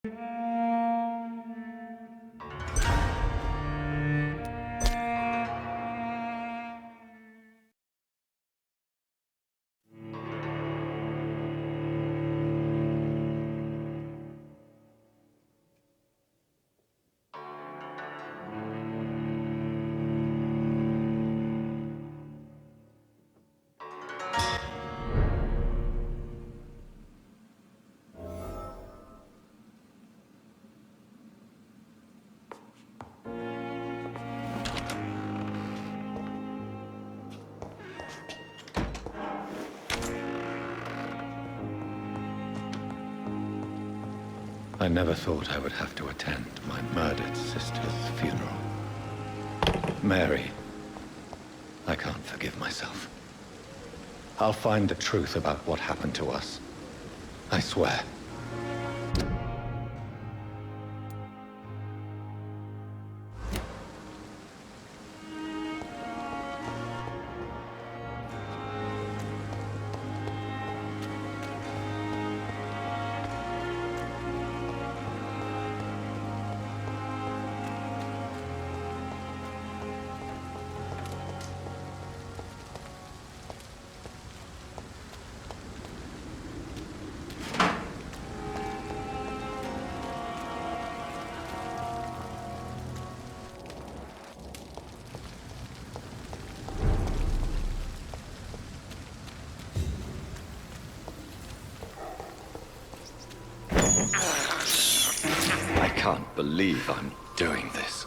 I never thought I would have to attend my murdered sister's funeral. Mary, I can't forgive myself. I'll find the truth about what happened to us. I swear. I can't believe I'm doing this.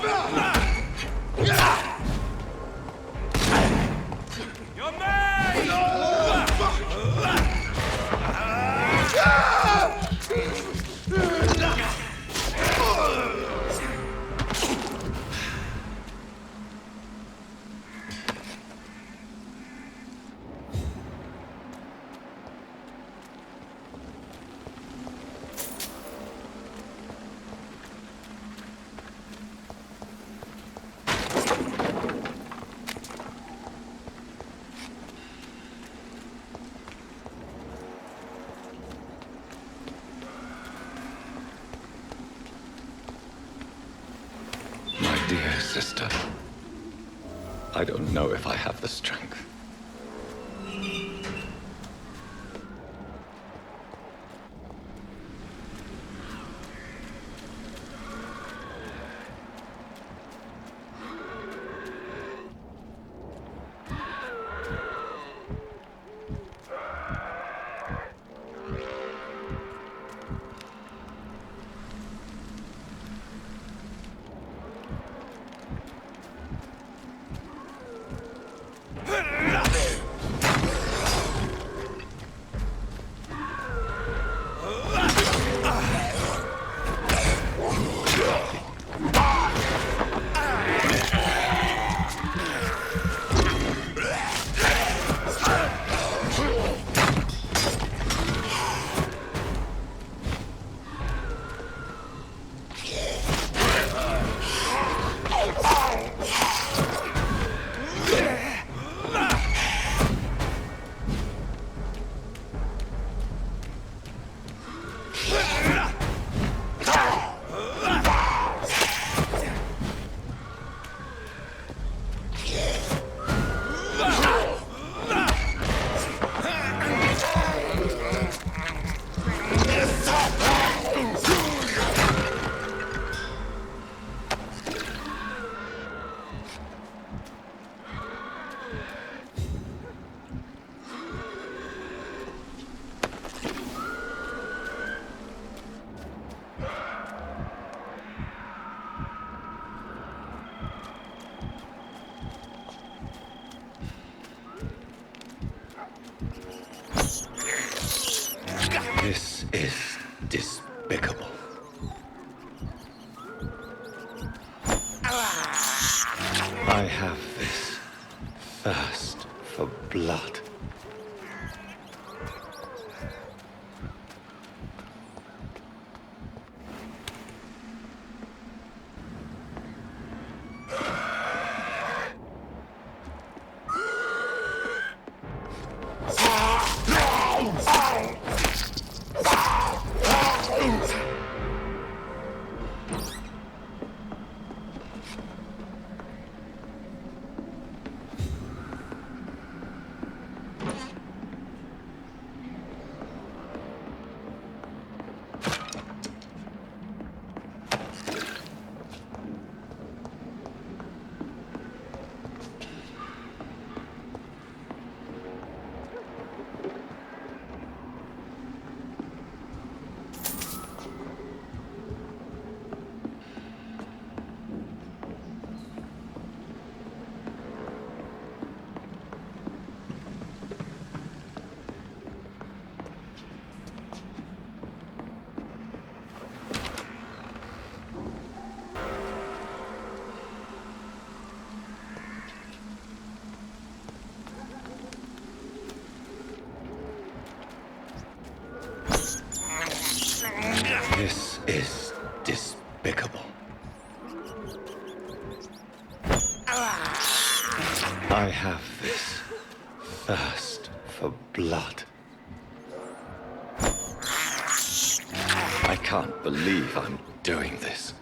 You're mine! Dear sister, I don't know if I have the strength. This is despicable. I have this thirst for blood. This is despicable. I have this thirst for blood. I can't believe I'm doing this.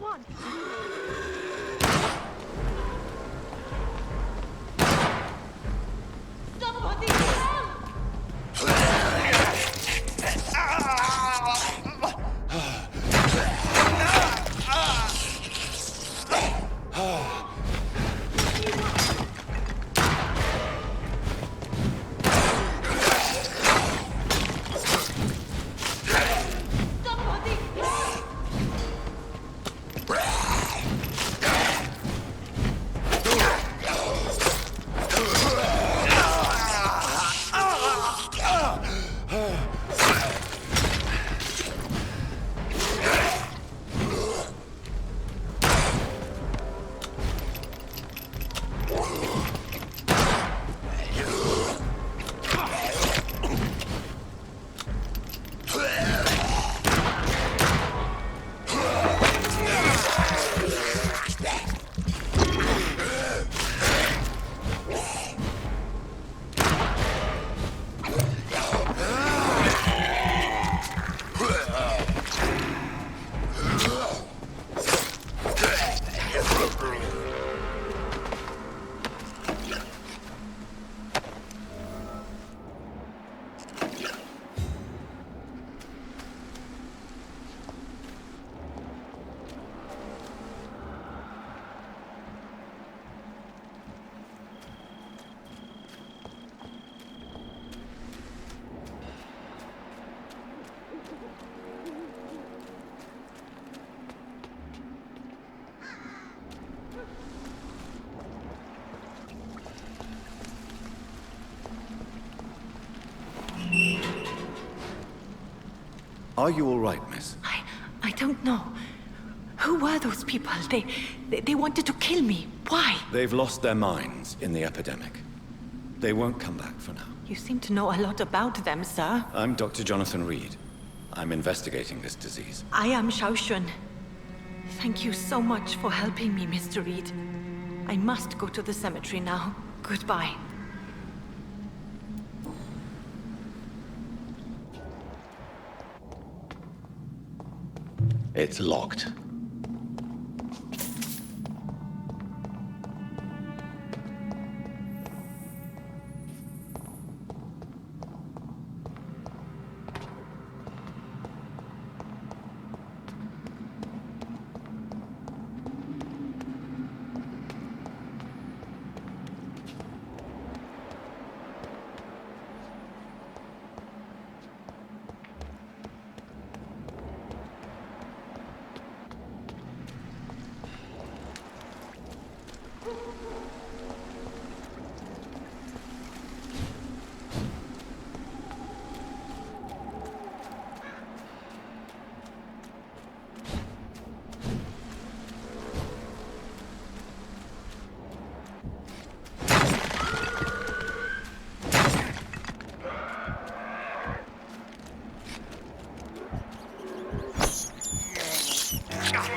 on. Somebody help! Somebody help! Are you all right, miss? I don't know. Who were those people? They wanted to kill me. Why? They've lost their minds in the epidemic. They won't come back for now. You seem to know a lot about them, sir. I'm Dr. Jonathan Reed. I'm investigating this disease. I am Xiaoxun. Thank you so much for helping me, Mr. Reed. I must go to the cemetery now. Goodbye. It's locked.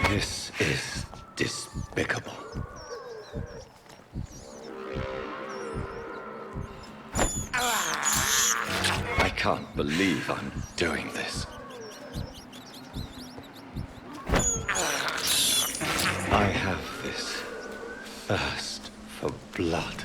This is despicable. I can't believe I'm doing this. I have this thirst for blood.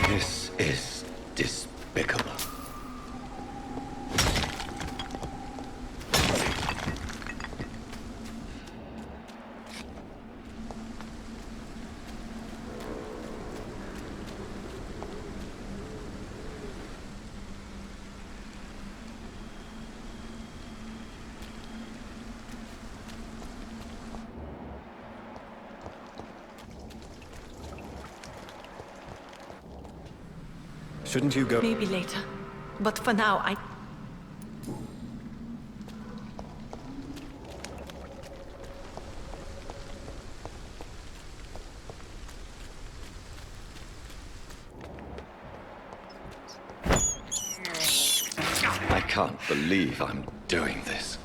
This is despicable. Shouldn't you go? Maybe later. But for now, I can't believe I'm doing this.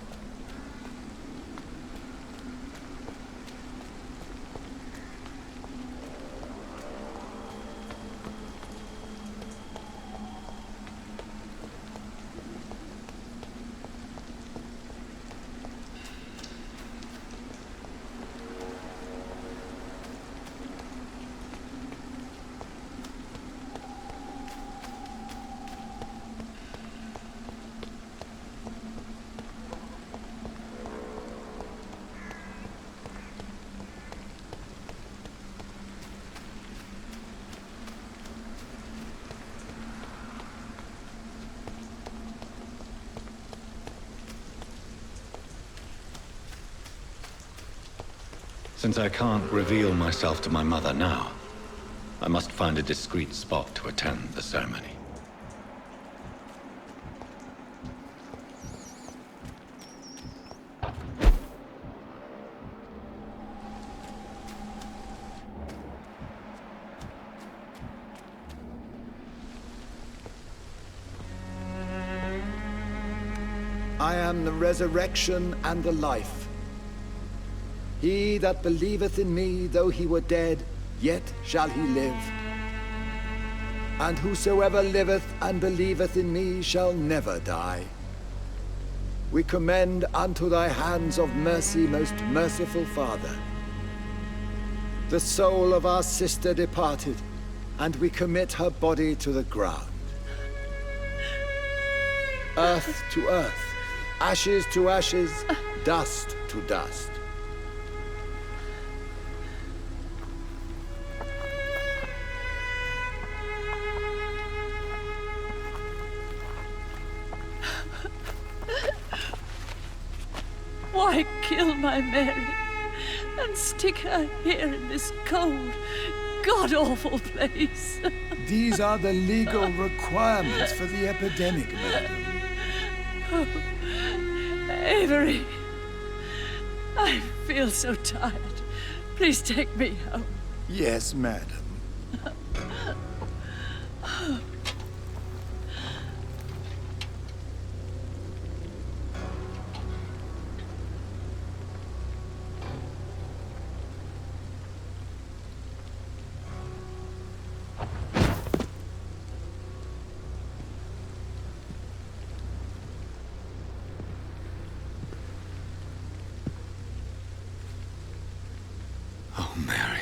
Since I can't reveal myself to my mother now, I must find a discreet spot to attend the ceremony. I am the resurrection and the life. He that believeth in me, though he were dead, yet shall he live. And whosoever liveth and believeth in me shall never die. We commend unto thy hands of mercy, most merciful Father, the soul of our sister departed, and we commit her body to the ground. Earth to earth, ashes to ashes, dust to dust. Why kill my Mary and stick her here in this cold, god-awful place? These are the legal requirements for the epidemic, madam. Oh, Avery, I feel so tired. Please take me home. Yes, madam. Oh, Mary.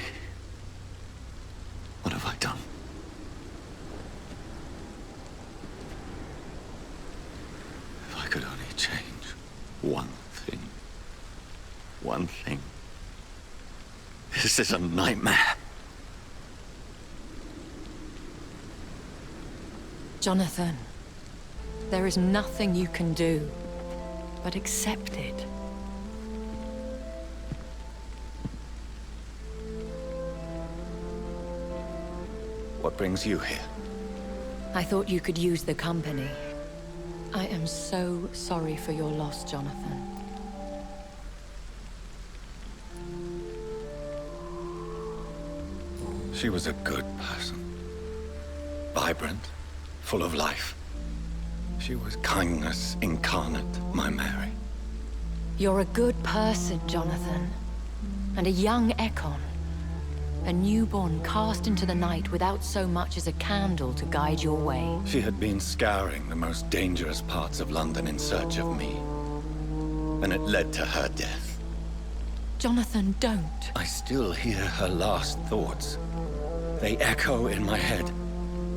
What have I done? If I could only change one thing. One thing. This is a nightmare. Jonathan, there is nothing you can do but accept it. What brings you here? I thought you could use the company. I am so sorry for your loss, Jonathan. She was a good person. Vibrant, full of life. She was kindness incarnate, my Mary. You're a good person, Jonathan. And a young Ekon. A newborn cast into the night without so much as a candle to guide your way. She had been scouring the most dangerous parts of London in search of me. And it led to her death. Jonathan, don't. I still hear her last thoughts. They echo in my head.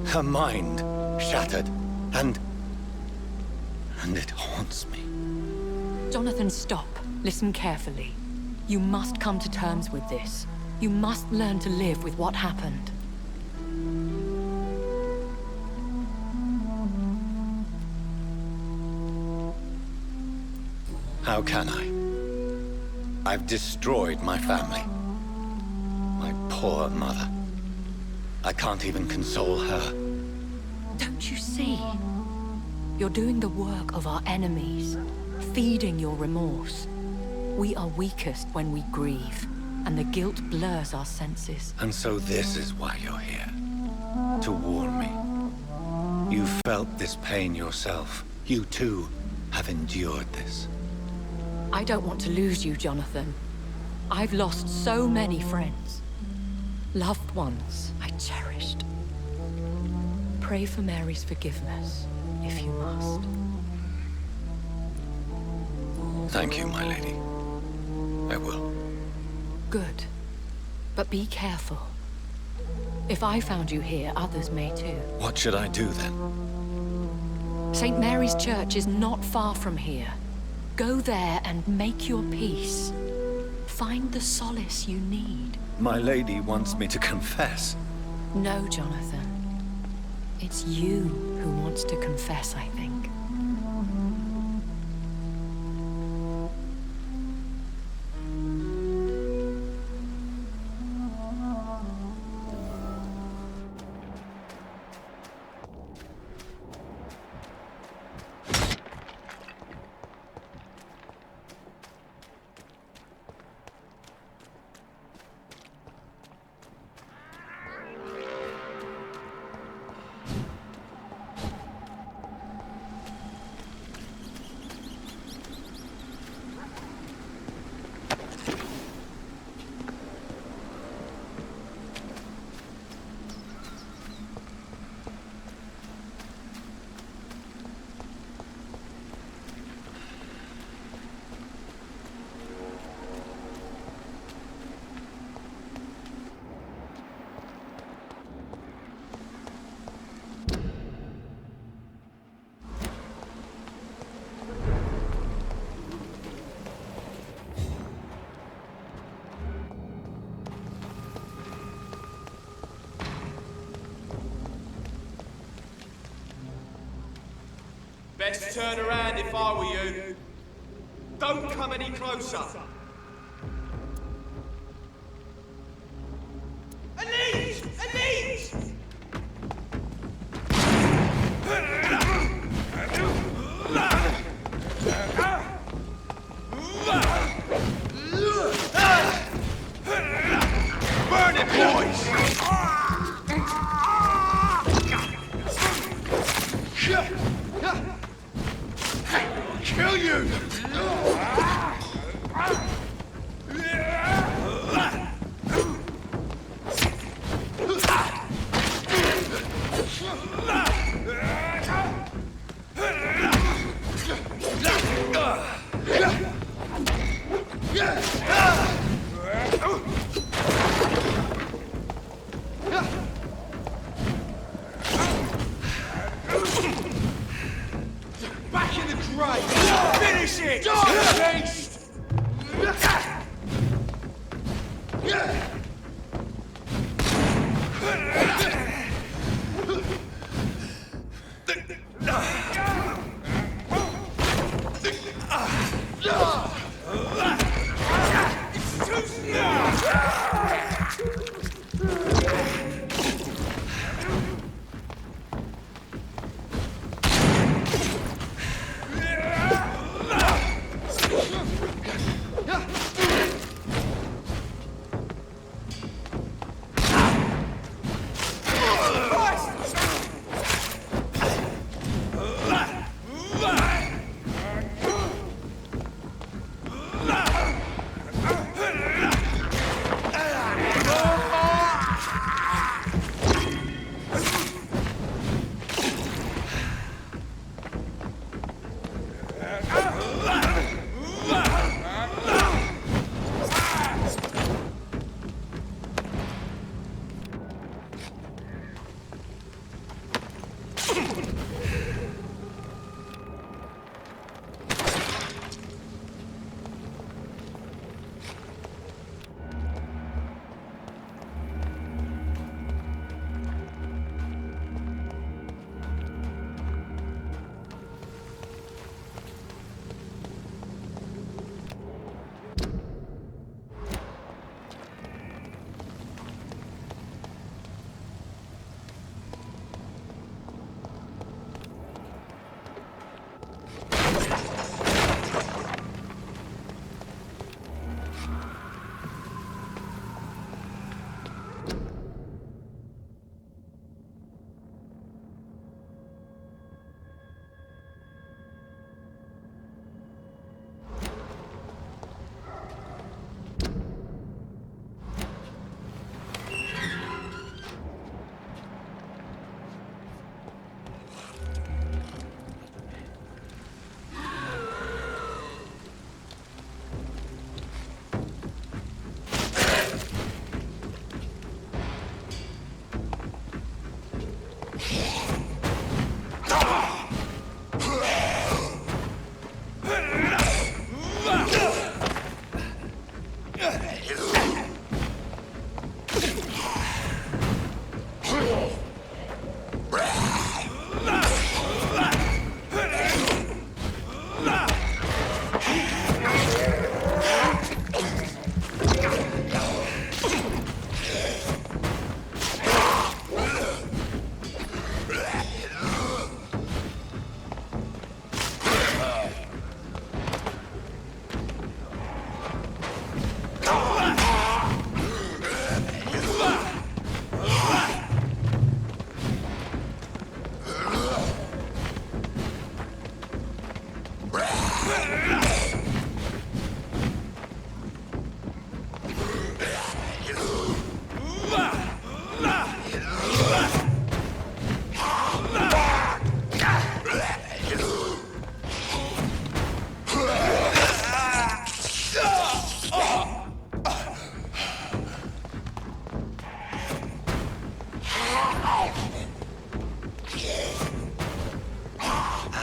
Her mind shattered, and it haunts me. Jonathan, stop. Listen carefully. You must come to terms with this. You must learn to live with what happened. How can I? I've destroyed my family. My poor mother. I can't even console her. Don't you see? You're doing the work of our enemies, feeding your remorse. We are weakest when we grieve, and the guilt blurs our senses. And so this is why you're here. To warn me. You felt this pain yourself. You too have endured this. I don't want to lose you, Jonathan. I've lost so many friends. Loved ones I cherished. Pray for Mary's forgiveness, if you must. Thank you, my lady. I will. Good. But be careful. If I found you here, others may too. What should I do then? St. Mary's Church is not far from here. Go there and make your peace. Find the solace you need. My lady wants me to confess. No, Jonathan. It's you who wants to confess, I think. Best turn around if I were you. Don't come any closer. Elite! Elite! Burn it, boys! Kill you!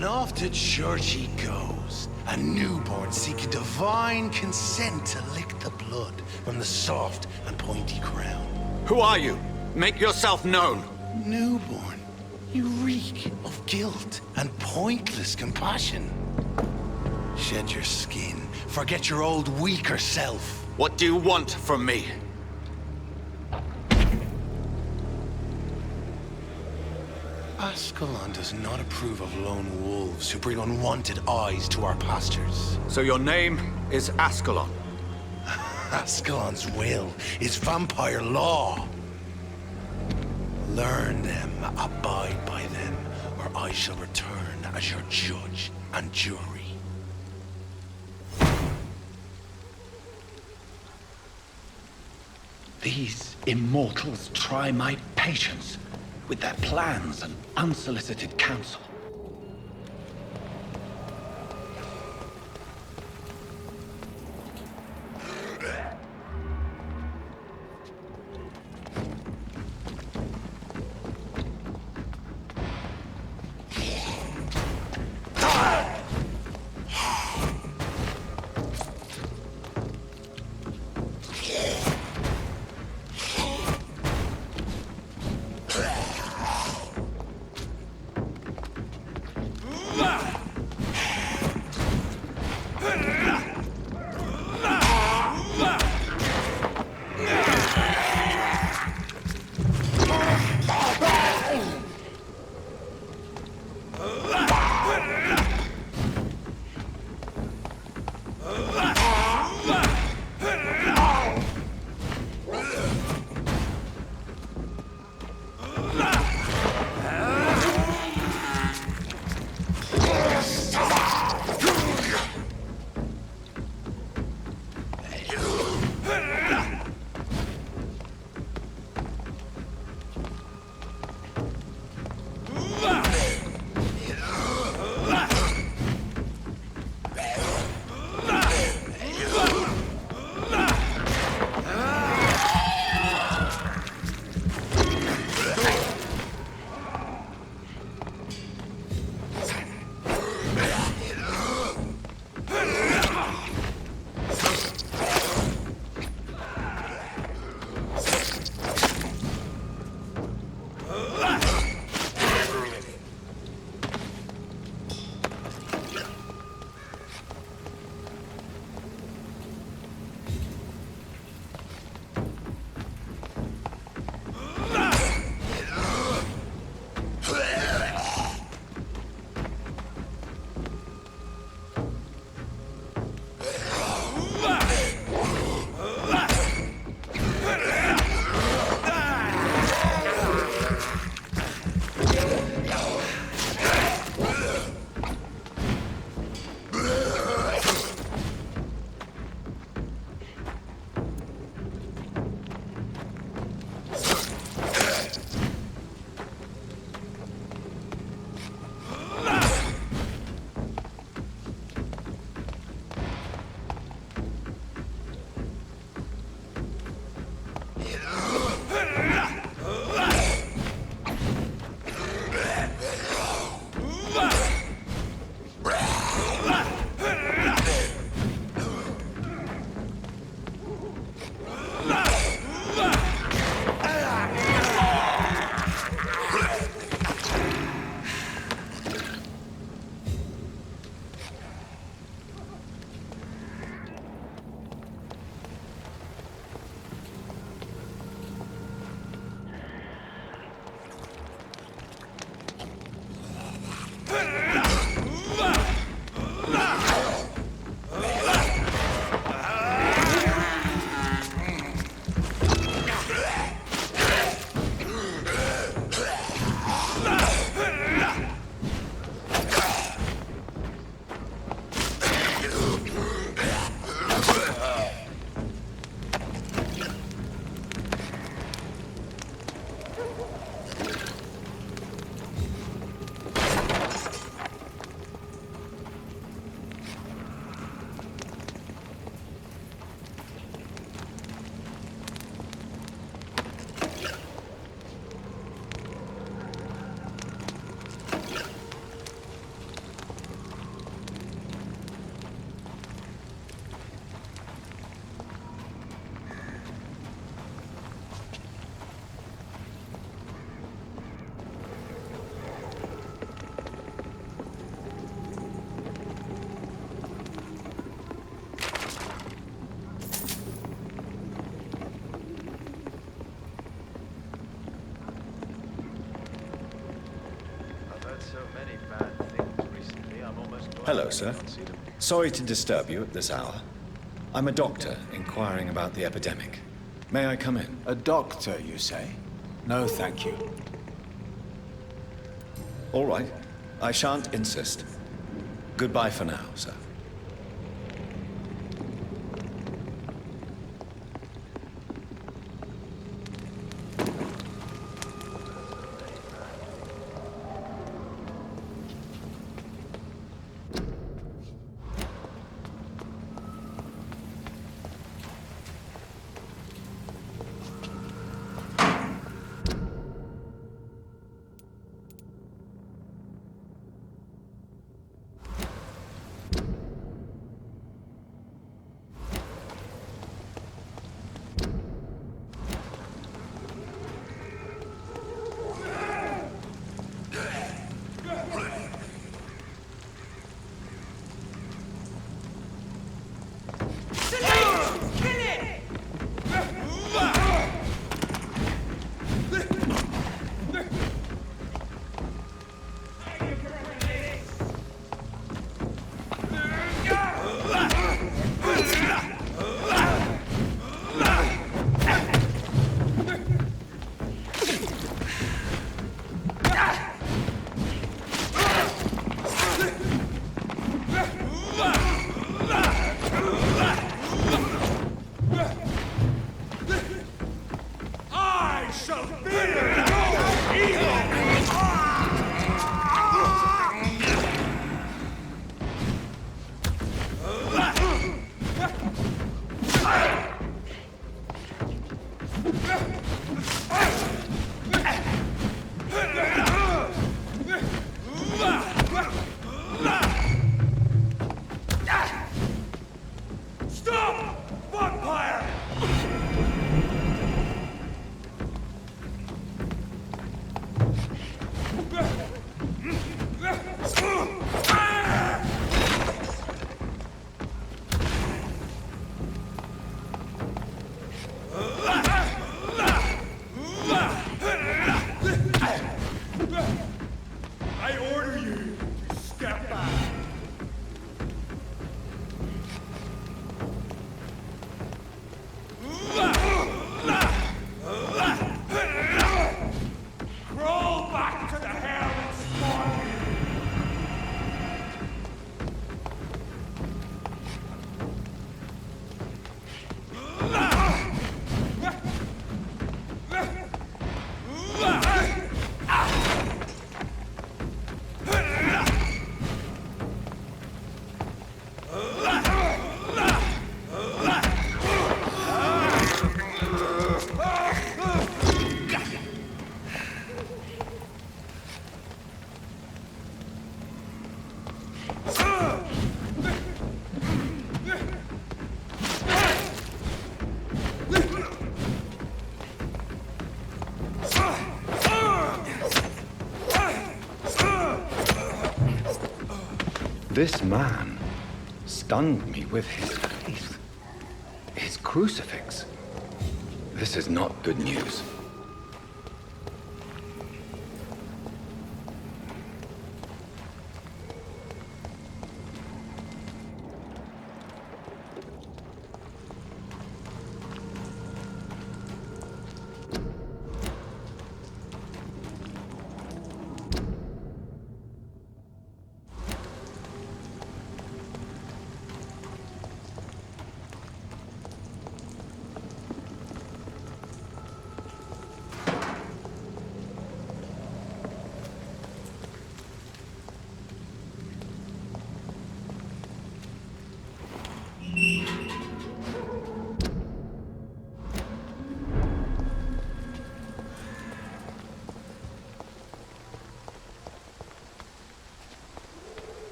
And off to church he goes, a newborn seeking divine consent to lick the blood from the soft and pointy crown. Who are you? Make yourself known. Newborn, you reek of guilt and pointless compassion. Shed your skin, forget your old weaker self. What do you want from me? Ascalon does not approve of lone wolves who bring unwanted eyes to our pastures. So your name is Ascalon? Ascalon's will is vampire law. Learn them, abide by them, or I shall return as your judge and jury. These immortals try my patience with their plans and unsolicited counsel. Hello, sir. Sorry to disturb you at this hour. I'm a doctor inquiring about the epidemic. May I come in? A doctor, you say? No, thank you. All right. I shan't insist. Goodbye for now, sir. This man stunned me with his faith. His crucifix. This is not good news.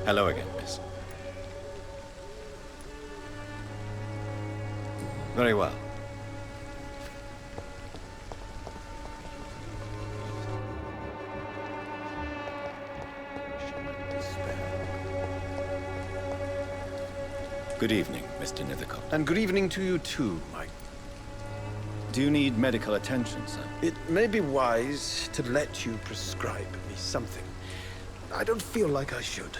Hello again, miss. Very well. Good evening, Mr. Nethercott. And good evening to you too, Mike. Do you need medical attention, sir? It may be wise to let you prescribe me something. I don't feel like I should.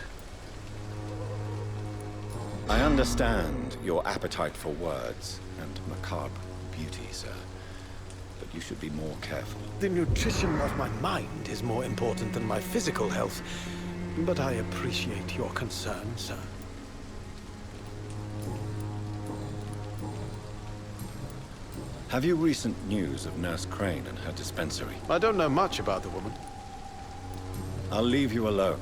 I understand your appetite for words and macabre beauty, sir. But you should be more careful. The nutrition of my mind is more important than my physical health. But I appreciate your concern, sir. Have you recent news of Nurse Crane and her dispensary? I don't know much about the woman. I'll leave you alone.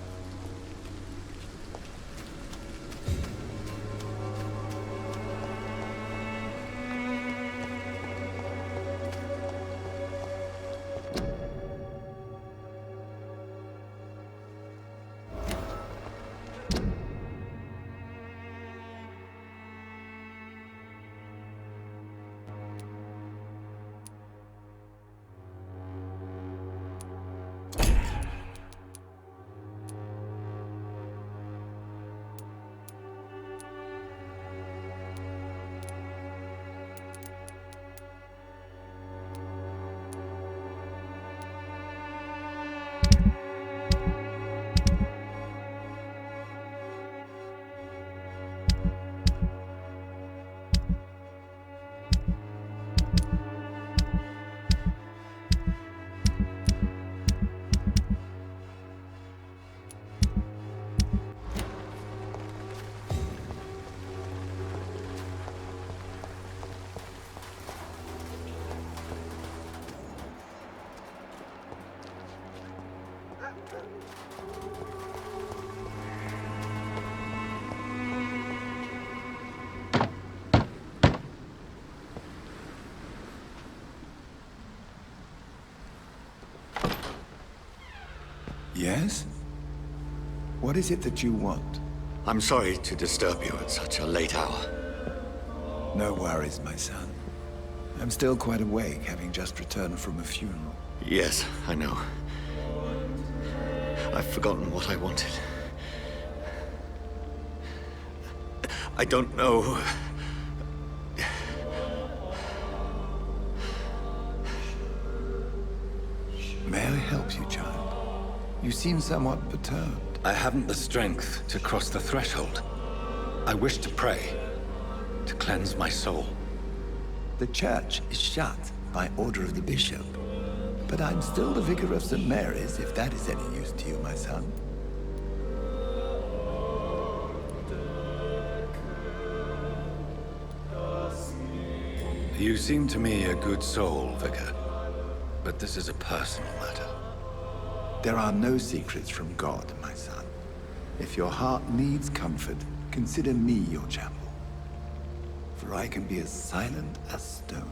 Yes? What is it that you want? I'm sorry to disturb you at such a late hour. No worries, my son. I'm still quite awake, having just returned from a funeral. Yes, I know. I've forgotten what I wanted. I don't know. May I help you, child? You seem somewhat perturbed. I haven't the strength to cross the threshold. I wish to pray, to cleanse my soul. The church is shut by order of the bishop. But I'm still the vicar of St. Mary's, if that is any use to you, my son. You seem to me a good soul, Vicar. But this is a personal matter. There are no secrets from God, my son. If your heart needs comfort, consider me your chapel. For I can be as silent as stone.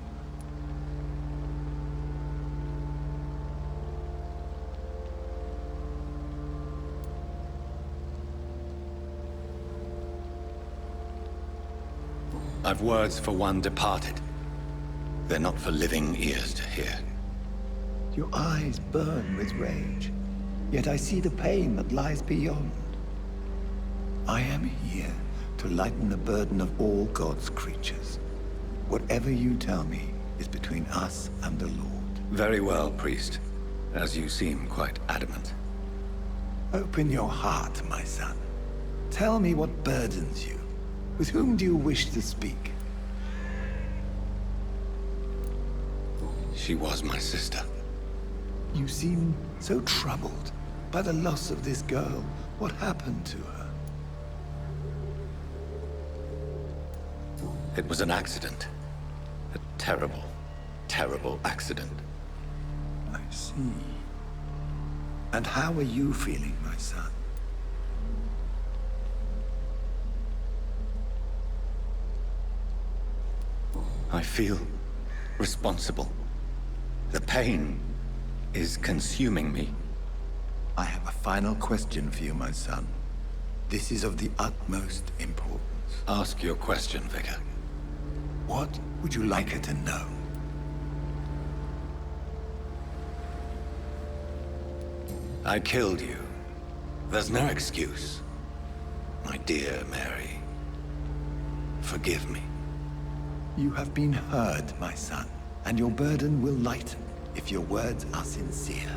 I've words for one departed. They're not for living ears to hear. Your eyes burn with rage, yet I see the pain that lies beyond. I am here to lighten the burden of all God's creatures. Whatever you tell me is between us and the Lord. Very well, priest. As you seem quite adamant. Open your heart, my son. Tell me what burdens you. With whom do you wish to speak? She was my sister. You seem so troubled by the loss of this girl. What happened to her? It was an accident. A terrible, terrible accident. I see. And how are you feeling, my son? I feel responsible. The pain is consuming me. I have a final question for you, my son. This is of the utmost importance. Ask your question, Vicar. What would you like her to know? I killed you. There's no excuse. My dear Mary, forgive me. You have been heard, my son. and your burden will lighten if your words are sincere.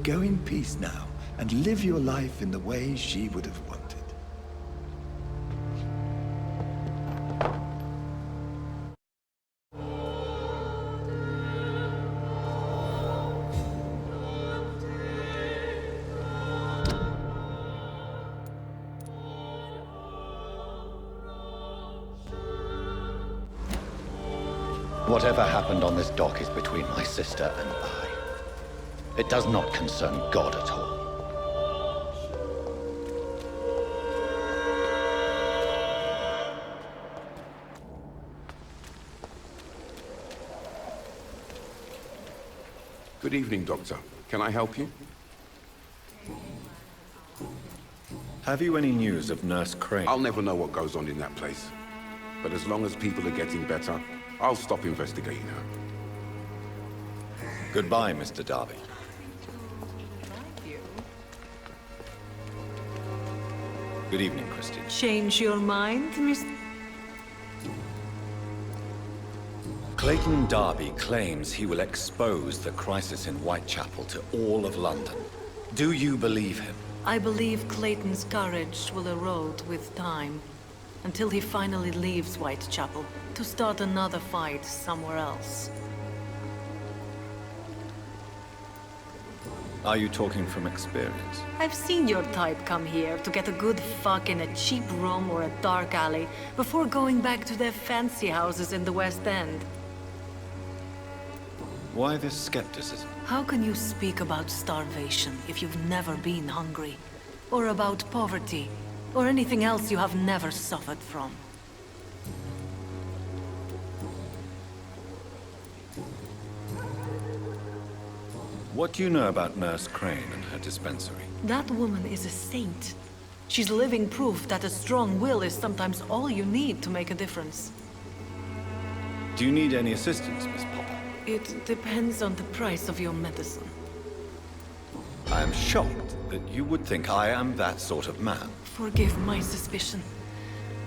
Go in peace now, and live your life in the way she would have wanted. Whatever happened on this dock is between my sister and I. It does not concern God at all. Good evening, Doctor. Can I help you? Have you any news of Nurse Crane? I'll never know what goes on in that place. But as long as people are getting better, I'll stop investigating her. Goodbye, Mr. Darby. Good evening, Christian. Change your mind, Miss... Clayton Darby claims he will expose the crisis in Whitechapel to all of London. Do you believe him? I believe Clayton's courage will erode with time, until he finally leaves Whitechapel to start another fight somewhere else. Are you talking from experience? I've seen your type come here to get a good fuck in a cheap room or a dark alley before going back to their fancy houses in the West End. Why this skepticism? How can you speak about starvation if you've never been hungry? Or about poverty? Or anything else you have never suffered from? What do you know about Nurse Crane and her dispensary? That woman is a saint. She's living proof that a strong will is sometimes all you need to make a difference. Do you need any assistance, Miss Popper? It depends on the price of your medicine. I am shocked that you would think I am that sort of man. Forgive my suspicion.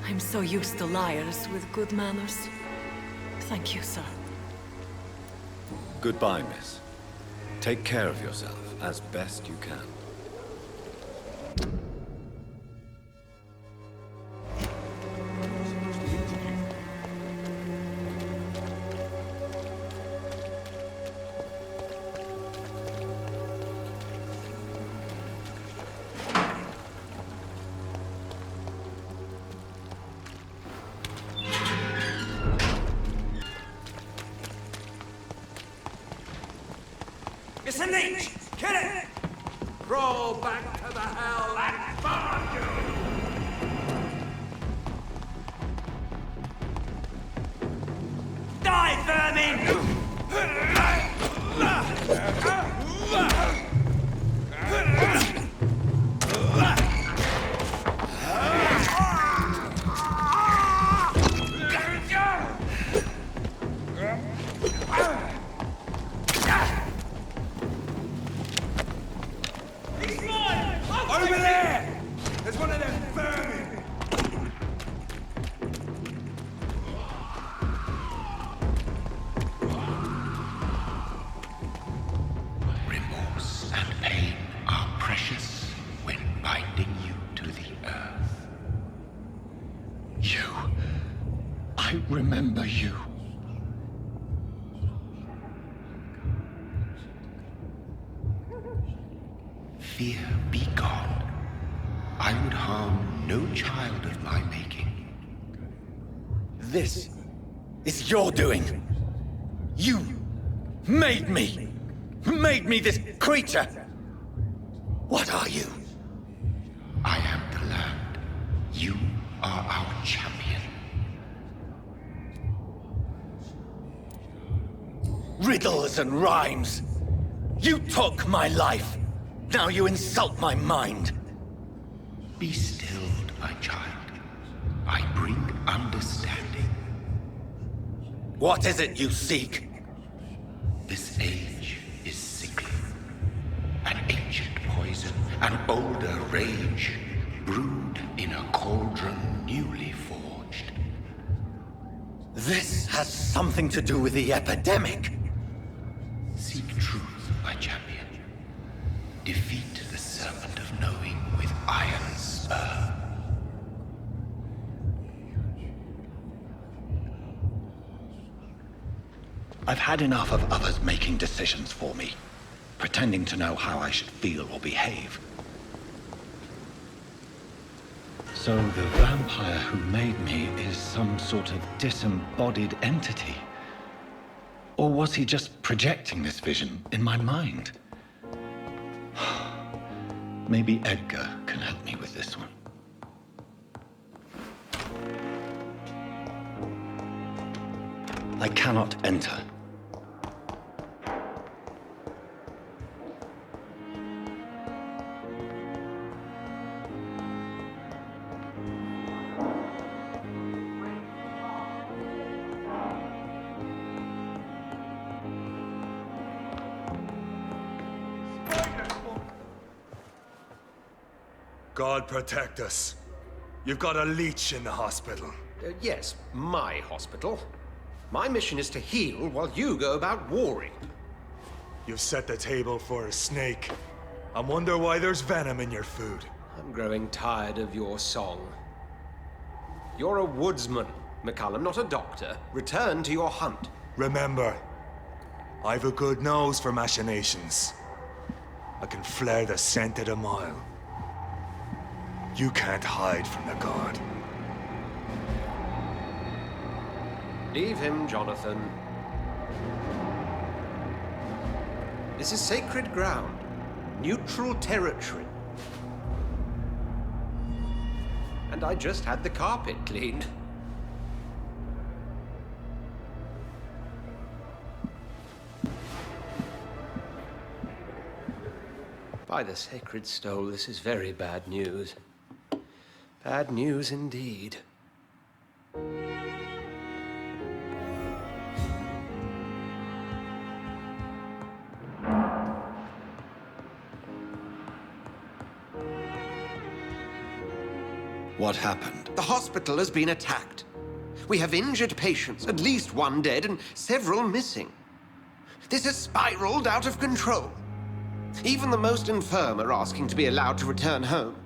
I'm so used to liars with good manners. Thank you, sir. Goodbye, miss. Take care of yourself as best you can. It's a leech! Kill it! Crawl back to the hell and find you! Die, vermin! Over there! There's one of them vermin! Remorse and pain are precious when binding you to the earth. You. I remember you. Fear be gone. I would harm no child of my making. This is your doing. You made me. Made me this creature. What are you? I am the land. You are our champion. Riddles and rhymes. You took my life. Now you insult my mind. Be stilled, my child. I bring understanding. What is it you seek? This age is sickly. An ancient poison, an older rage, brewed in a cauldron newly forged. This has something to do with the epidemic. Seek truth, my champion. Defeat the serpent of knowing with iron spur. I've had enough of others making decisions for me, pretending to know how I should feel or behave. So the vampire who made me is some sort of disembodied entity? Or was he just projecting this vision in my mind? Maybe Edgar can help me with this one. I cannot enter. God protect us. You've got a leech in the hospital. Yes, my hospital. My mission is to heal while you go about warring. You've set the table for a snake. I wonder why there's venom in your food. I'm growing tired of your song. You're a woodsman, McCullum, not a doctor. Return to your hunt. Remember, I've a good nose for machinations. I can flare the scent at a mile. You can't hide from the god. Leave him, Jonathan. This is sacred ground. Neutral territory. And I just had the carpet cleaned. By the sacred stole, this is very bad news. Bad news indeed. What happened? The hospital has been attacked. We have injured patients, at least one dead and several missing. This has spiraled out of control. Even the most infirm are asking to be allowed to return home.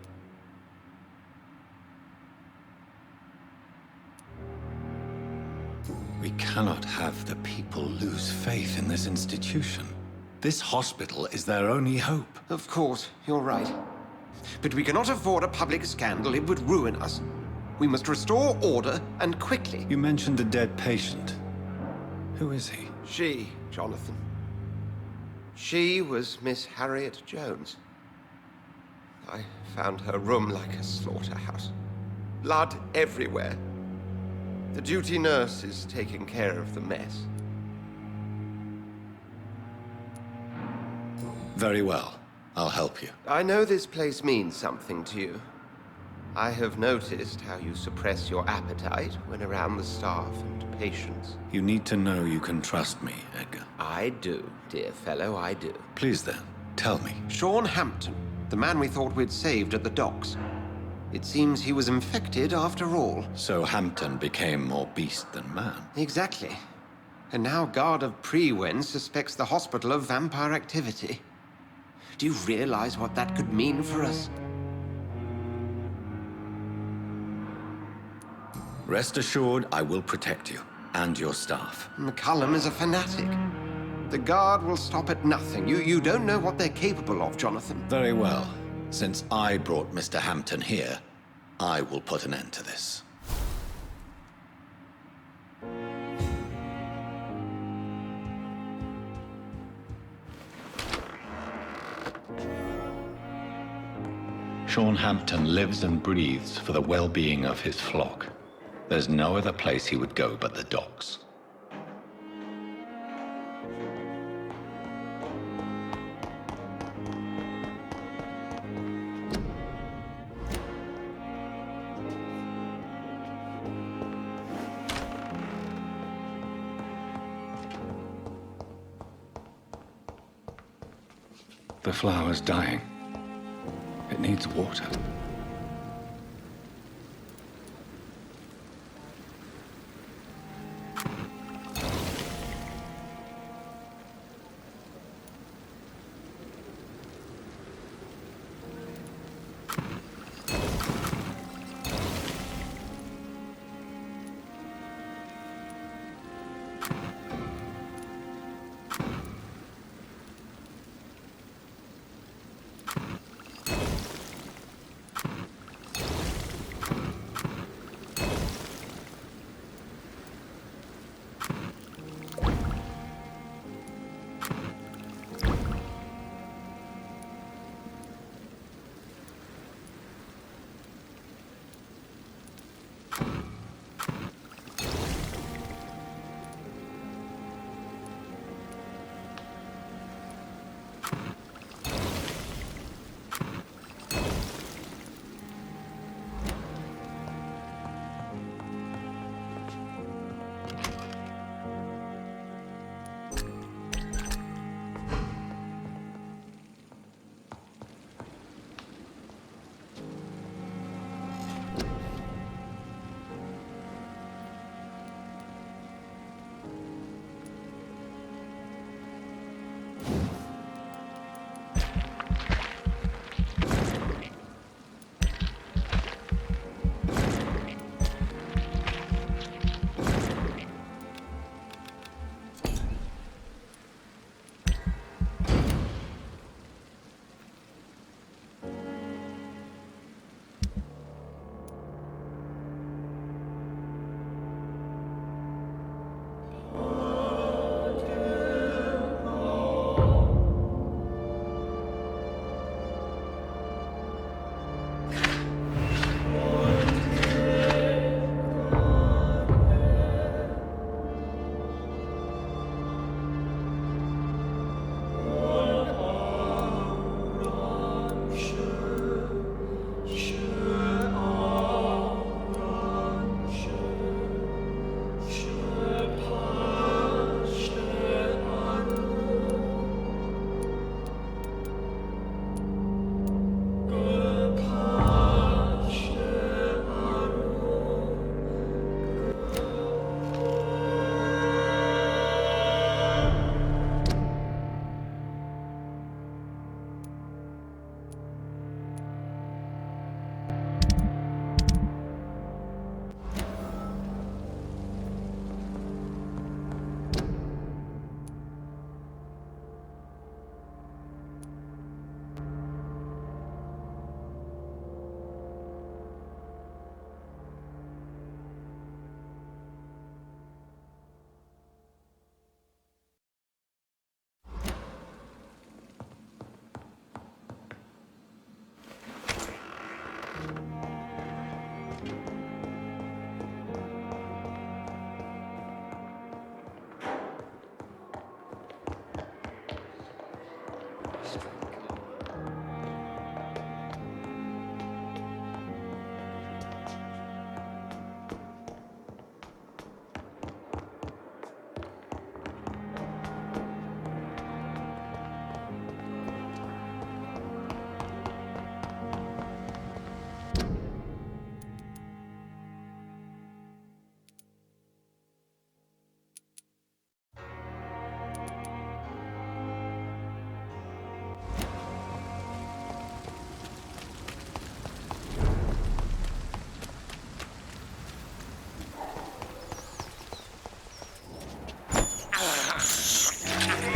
We cannot have the people lose faith in this institution. This hospital is their only hope. Of course, you're right. But we cannot afford a public scandal. It would ruin us. We must restore order, and quickly. You mentioned a dead patient. Who is he? She, Jonathan. She was Miss Harriet Jones. I found her room like a slaughterhouse. Blood everywhere. The duty nurse is taking care of the mess. Very well. I'll help you. I know this place means something to you. I have noticed how you suppress your appetite when around the staff and patients. You need to know you can trust me, Edgar. I do, dear fellow, I do. Please then, tell me. Sean Hampton, the man we thought we'd saved at the docks. It seems he was infected after all. So Hampton became more beast than man. Exactly. And now Guard of Prewen suspects the hospital of vampire activity. Do you realize what that could mean for us? Rest assured, I will protect you and your staff. McCullum is a fanatic. The Guard will stop at nothing. You don't know what they're capable of, Jonathan. Very well. Since I brought Mr. Hampton here, I will put an end to this. Sean Hampton lives and breathes for the well-being of his flock. There's no other place he would go but the docks. The flower's dying. It needs water.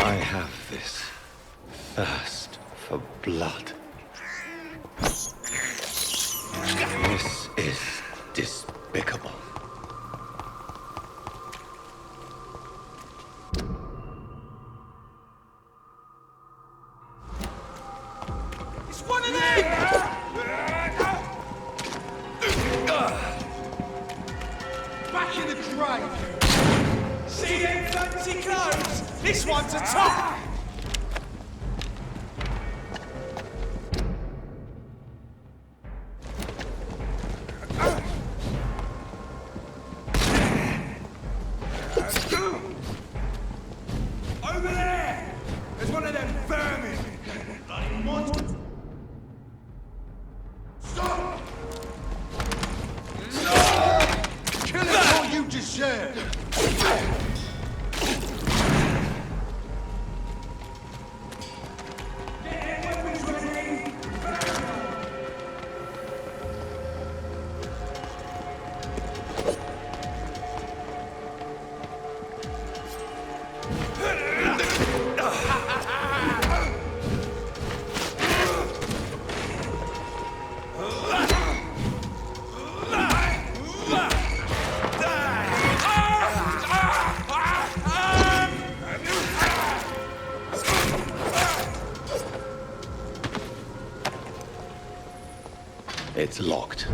I have this thirst for blood. This is despicable. It's one of them! Back in the grave! See them fancy clothes? This one's a top! Over there! There's one of them vermin! Bloody monster! Stop! Stop! Kill it for you deserve! It's locked.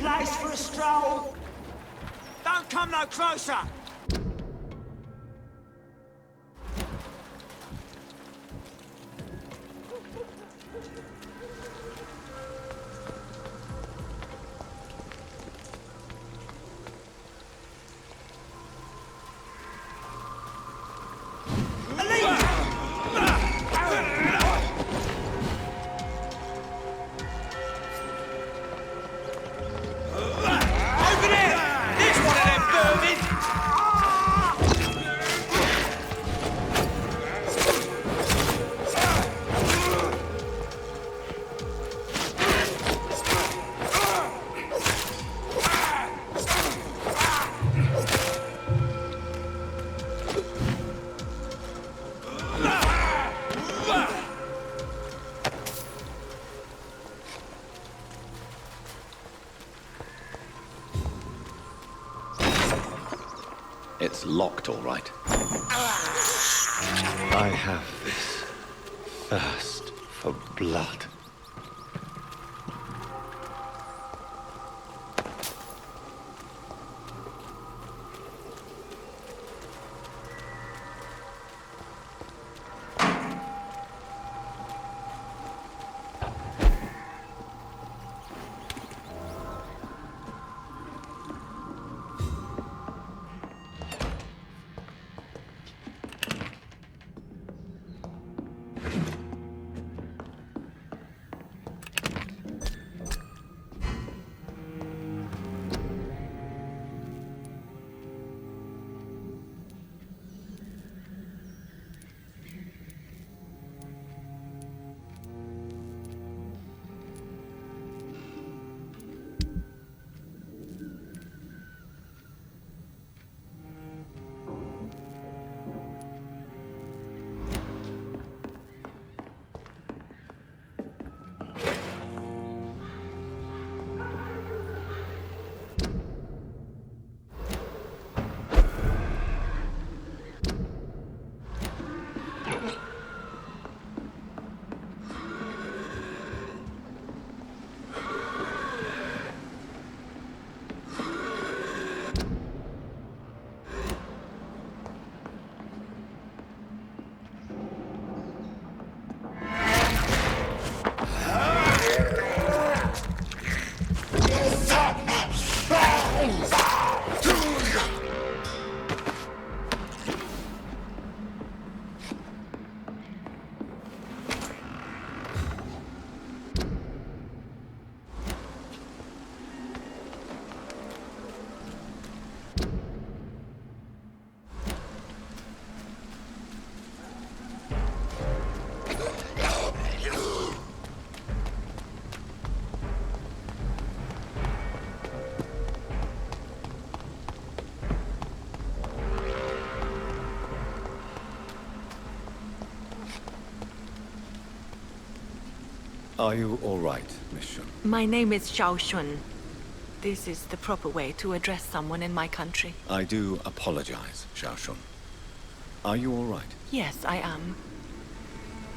place for a stroll? Don't come no closer! It's locked, all right. I have this thirst for blood. Are you all right, Miss Shun? My name is Xiao Shun. This is the proper way to address someone in my country. I do apologize, Xiao Shun. Are you all right? Yes, I am.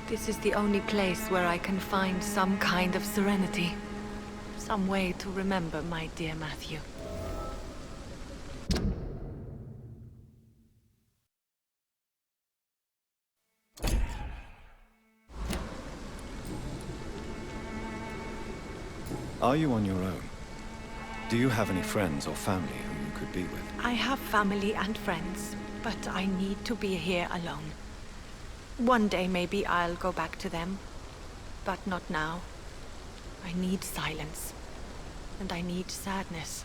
This is the only place where I can find some kind of serenity. Some way to remember my dear Matthew. Are you on your own? Do you have any friends or family who you could be with? I have family and friends, but I need to be here alone. One day maybe I'll go back to them, but not now. I need silence, and I need sadness.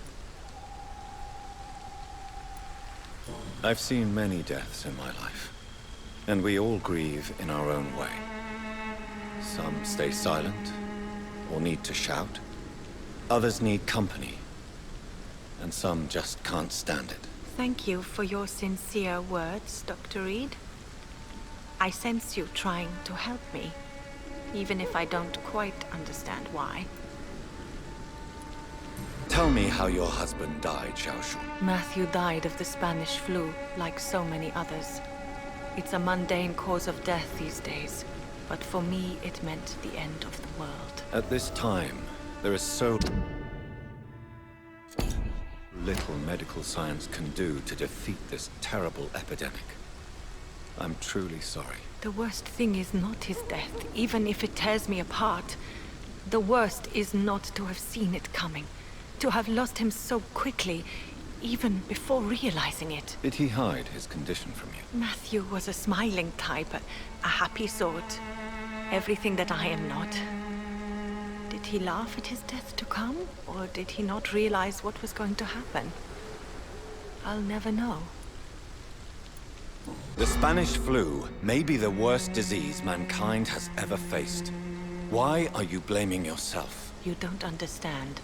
I've seen many deaths in my life, and we all grieve in our own way. Some stay silent, or need to shout. Others need company, and some just can't stand it. Thank you for your sincere words, Dr. Reed. I sense you trying to help me, even if I don't quite understand why. Tell me how your husband died, Xiao Shun. Matthew died of the Spanish flu, like so many others. It's a mundane cause of death these days, but for me it meant the end of the world. At this time, there is so... little medical science can do to defeat this terrible epidemic. I'm truly sorry. The worst thing is not his death, even if it tears me apart. The worst is not to have seen it coming. To have lost him so quickly, even before realizing it. Did he hide his condition from you? Matthew was a smiling type, a happy sort. Everything that I am not. Did he laugh at his death to come? Or did he not realize what was going to happen? I'll never know. The Spanish flu may be the worst disease mankind has ever faced. Why are you blaming yourself? You don't understand.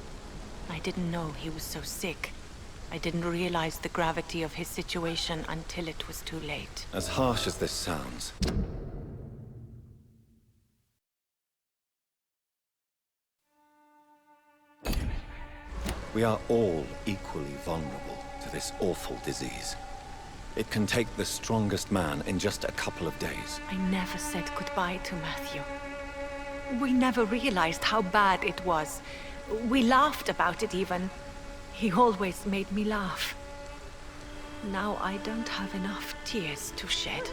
I didn't know he was so sick. I didn't realize the gravity of his situation until it was too late. As harsh as this sounds, we are all equally vulnerable to this awful disease. It can take the strongest man in just a couple of days. I never said goodbye to Matthew. We never realized how bad it was. We laughed about it even. He always made me laugh. Now I don't have enough tears to shed.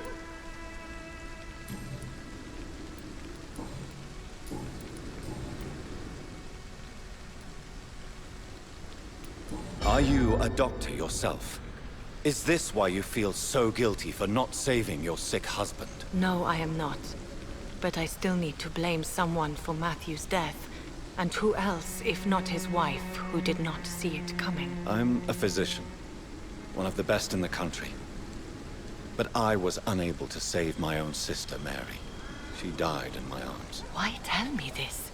Are you a doctor yourself? Is this why you feel so guilty for not saving your sick husband? No, I am not. But I still need to blame someone for Matthew's death. And who else, if not his wife, who did not see it coming? I'm a physician, one of the best in the country. But I was unable to save my own sister, Mary. She died in my arms. Why tell me this?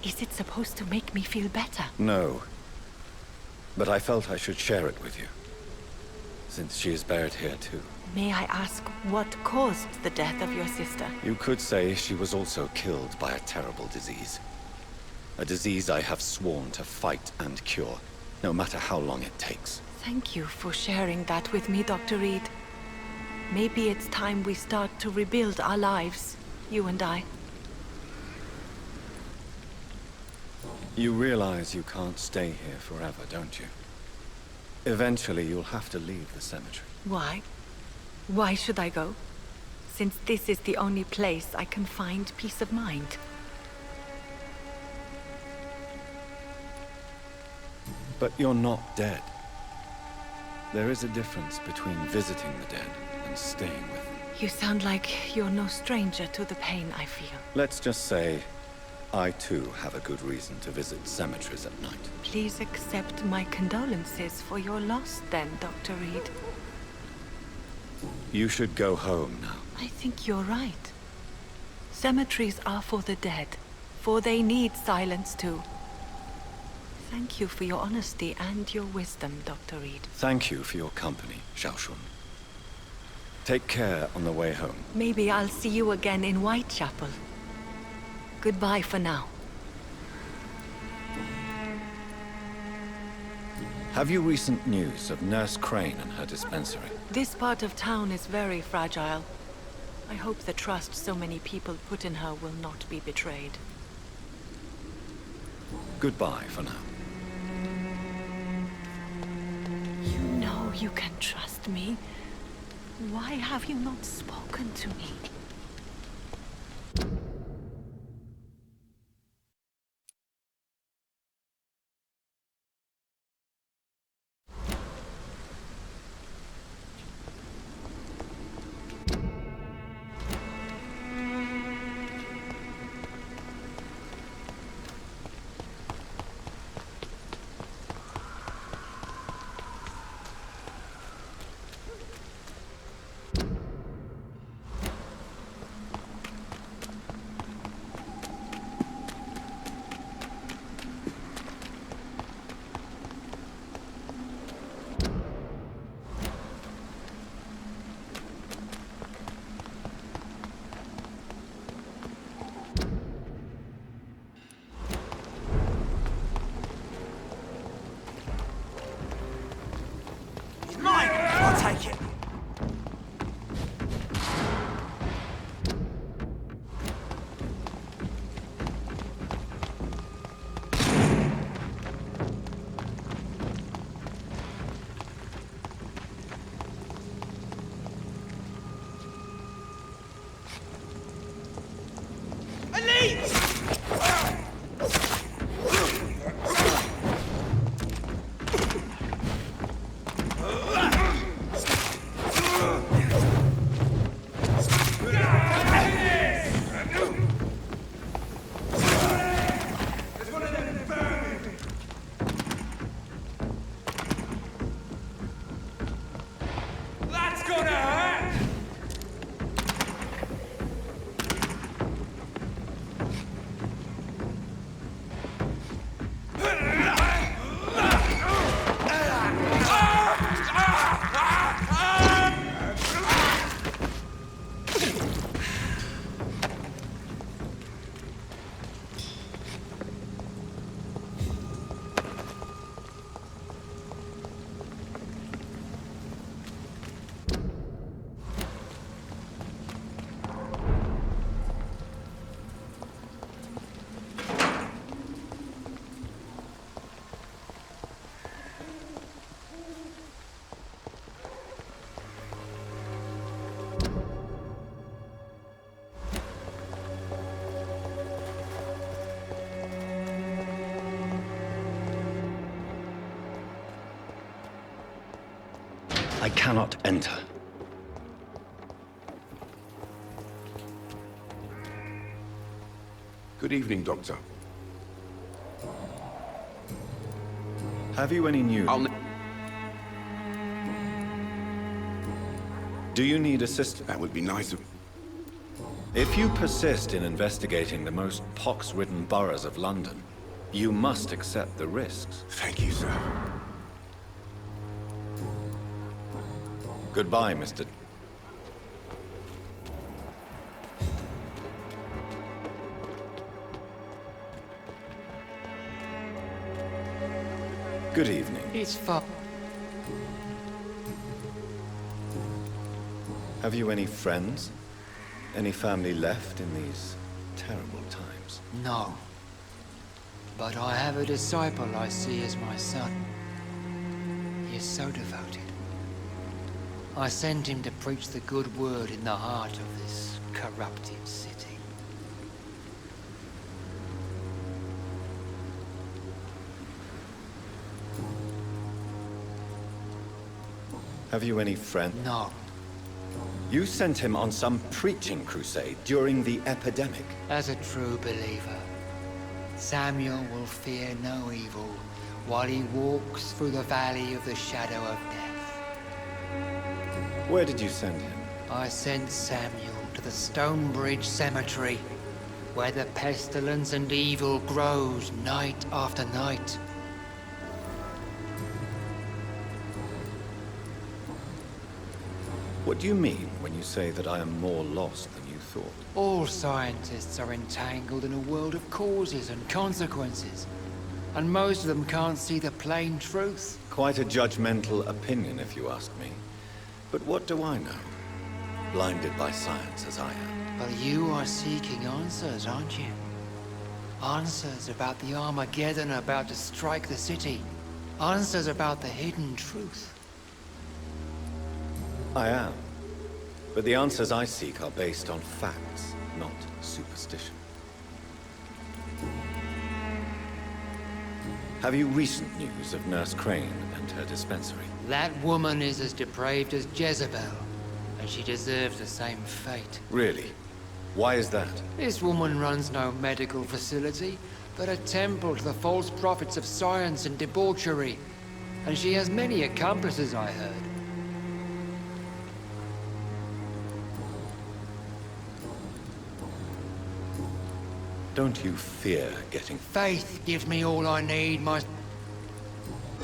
Is it supposed to make me feel better? No. But I felt I should share it with you, since she is buried here too. May I ask what caused the death of your sister? You could say she was also killed by a terrible disease. A disease I have sworn to fight and cure, no matter how long it takes. Thank you for sharing that with me, Dr. Reed. Maybe it's time we start to rebuild our lives, you and I. You realize you can't stay here forever, don't you? Eventually you'll have to leave the cemetery. Why? Why should I go? Since this is the only place I can find peace of mind. But you're not dead. There is a difference between visiting the dead and staying with them. You sound like you're no stranger to the pain I feel. Let's just say, I too have a good reason to visit cemeteries at night. Please accept my condolences for your loss then, Dr. Reed. You should go home now. I think you're right. Cemeteries are for the dead, for they need silence too. Thank you for your honesty and your wisdom, Dr. Reed. Thank you for your company, Xiaoshun. Take care on the way home. Maybe I'll see you again in Whitechapel. Goodbye for now. Have you recent news of Nurse Crane and her dispensary? This part of town is very fragile. I hope the trust so many people put in her will not be betrayed. Goodbye for now. You know you can trust me. Why have you not spoken to me? That's gonna hurt! I cannot enter. Good evening, Doctor. Have you any news? Do you need assistance? That would be nice. If you persist in investigating the most pox-ridden boroughs of London, you must accept the risks. Thank you, sir. Goodbye, Mr. Good evening. It's fun. Have you any friends? Any family left in these terrible times? No. But I have a disciple I see as my son. He is so devoted. I sent him to preach the good word in the heart of this corrupted city. Have you any friends? No. You sent him on some preaching crusade during the epidemic. As a true believer, Samuel will fear no evil while he walks through the valley of the shadow of death. Where did you send him? I sent Samuel to the Stonebridge Cemetery, where the pestilence and evil grows night after night. What do you mean when you say that I am more lost than you thought? All scientists are entangled in a world of causes and consequences, and most of them can't see the plain truth. Quite a judgmental opinion, if you ask me. But what do I know? Blinded by science as I am. But you are seeking answers, aren't you? Answers about the Armageddon about to strike the city. Answers about the hidden truth. I am. But the answers I seek are based on facts, not superstition. Have you recent news of Nurse Crane and her dispensary? That woman is as depraved as Jezebel, and she deserves the same fate. Really? Why is that? This woman runs no medical facility, but a temple to the false prophets of science and debauchery. And she has many accomplices, I heard. Don't you fear getting... Faith gives me all I need, my...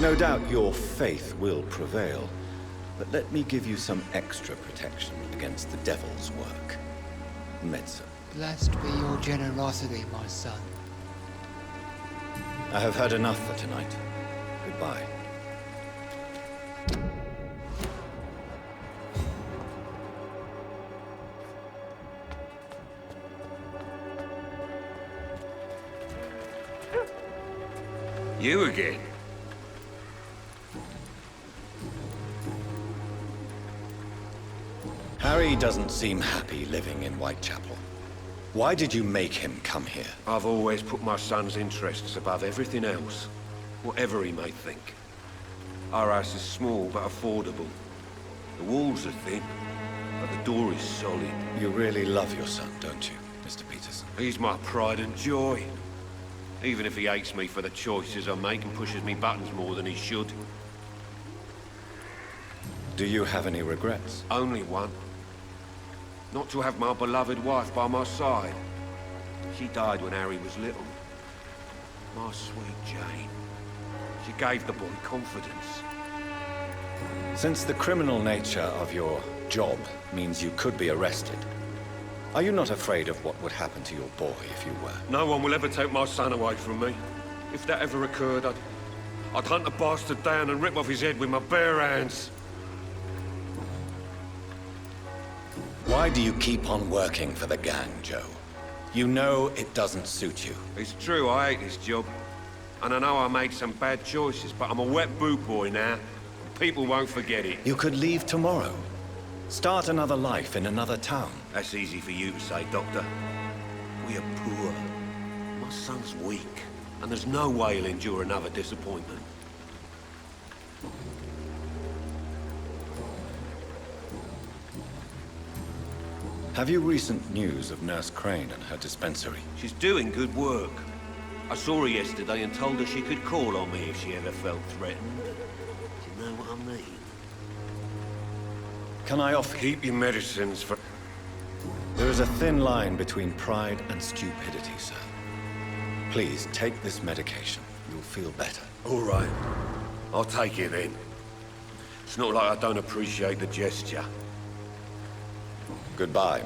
No doubt your faith will prevail, but let me give you some extra protection against the devil's work. Medicine. Blessed be your generosity, my son. I have heard enough for tonight. Goodbye. You again? Harry doesn't seem happy living in Whitechapel. Why did you make him come here? I've always put my son's interests above everything else, whatever he may think. Our house is small but affordable. The walls are thin, but the door is solid. You really love your son, don't you, Mr. Peterson? He's my pride and joy. Even if he hates me for the choices I make and pushes me buttons more than he should. Do you have any regrets? Only one. Not to have my beloved wife by my side. She died when Harry was little. My sweet Jane. She gave the boy confidence. Since the criminal nature of your job means you could be arrested, are you not afraid of what would happen to your boy if you were? No one will ever take my son away from me. If that ever occurred, I'd hunt the bastard down and rip off his head with my bare hands. Why do you keep on working for the gang, Joe? You know it doesn't suit you. It's true, I hate this job. And I know I made some bad choices, but I'm a wet boot boy now. And people won't forget it. You could leave tomorrow. Start another life in another town. That's easy for you to say, Doctor. We are poor. My son's weak. And there's no way he'll endure another disappointment. Have you recent news of Nurse Crane and her dispensary? She's doing good work. I saw her yesterday and told her she could call on me if she ever felt threatened. Do you know what I mean? Can I offer? Keep your medicines for... There is a thin line between pride and stupidity, sir. Please, take this medication. You'll feel better. All right. I'll take it then. It's not like I don't appreciate the gesture. Goodbye.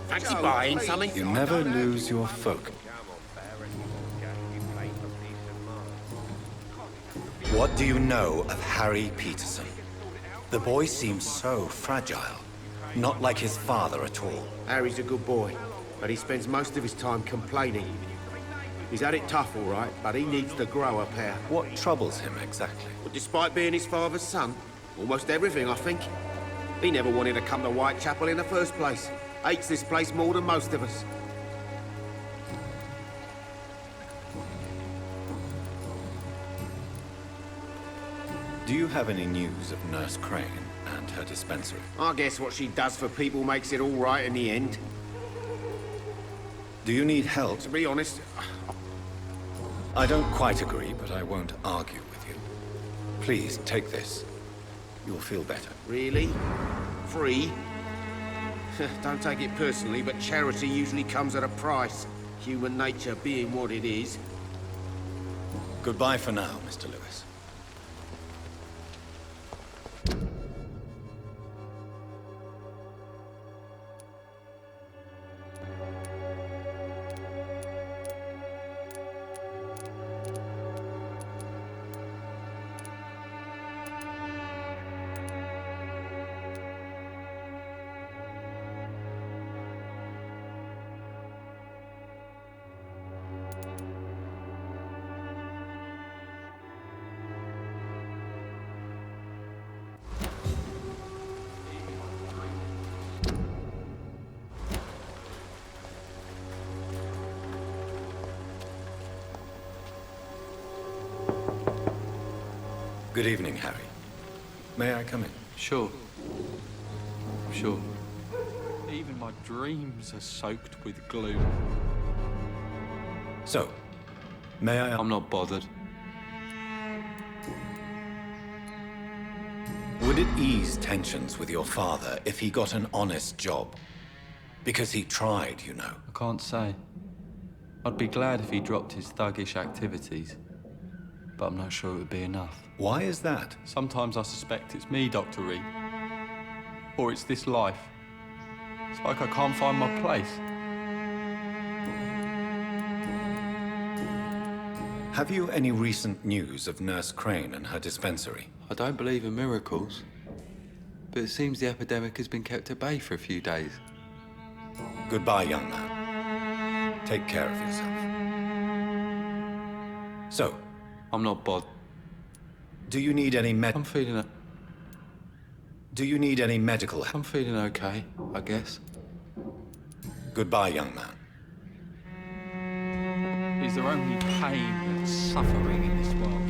Fancy buying something? You never lose your focus. What do you know of Harry Peterson? The boy seems so fragile. Not like his father at all. Harry's a good boy, but he spends most of his time complaining. He's had it tough, all right, but he needs to grow a pair. What troubles him exactly? But despite being his father's son, almost everything, I think. He never wanted to come to Whitechapel in the first place. Hates this place more than most of us. Do you have any news of Nurse Crane and her dispensary? I guess what she does for people makes it all right in the end. Do you need help? To be honest, I don't quite agree, but I won't argue with you. Please, take this. You'll feel better. Really? Free? Don't take it personally, but charity usually comes at a price. Human nature being what it is. Goodbye for now, Mr. Lewis. Good evening, Harry. May I come in? Sure. Sure. Even my dreams are soaked with gloom. So, may I... I'm not bothered. Would it ease tensions with your father if he got an honest job? Because he tried, you know. I can't say. I'd be glad if he dropped his thuggish activities. But I'm not sure it would be enough. Why is that? Sometimes I suspect it's me, Dr. Reed. Or it's this life. It's like I can't find my place. Have you any recent news of Nurse Crane and her dispensary? I don't believe in miracles. But it seems the epidemic has been kept at bay for a few days. Goodbye, young man. Take care of yourself. So, I'm not bothered. Do you need any I'm feeling Do you need any medical help? I'm feeling okay, I guess. Goodbye, young man. Is there only pain and suffering in this world?